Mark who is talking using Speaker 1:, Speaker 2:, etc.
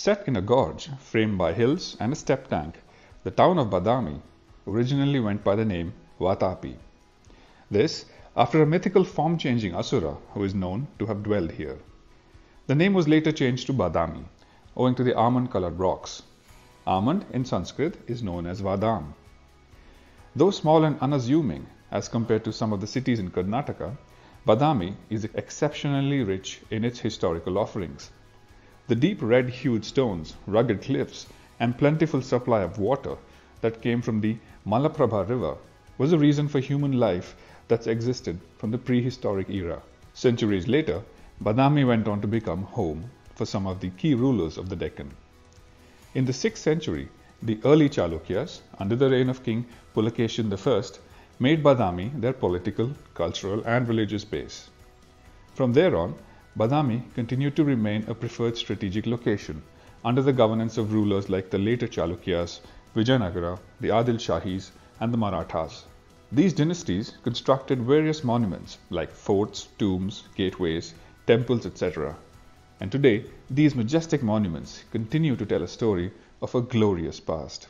Speaker 1: Set in a gorge framed by hills and a step tank, the town of Badami originally went by the name Vatapi. This, after a mythical form-changing Asura who is known to have dwelled here. The name was later changed to Badami, owing to the almond-coloured rocks. Almond in Sanskrit is known as Vadam. Though small and unassuming as compared to some of the cities in Karnataka, Badami is exceptionally rich in its historical offerings. The deep red-hued stones, rugged cliffs, and plentiful supply of water that came from the Malaprabha river was a reason for human life that's existed from the prehistoric era. Centuries later, Badami went on to become home for some of the key rulers of the Deccan. In the 6th century, the early Chalukyas, under the reign of King Pulakeshin I, made Badami their political, cultural, and religious base. From there on, Badami continued to remain a preferred strategic location under the governance of rulers like the later Chalukyas, Vijayanagara, the Adil Shahis, and the Marathas. These dynasties constructed various monuments like forts, tombs, gateways, temples, etc. And today, these majestic monuments continue to tell a story of a glorious past.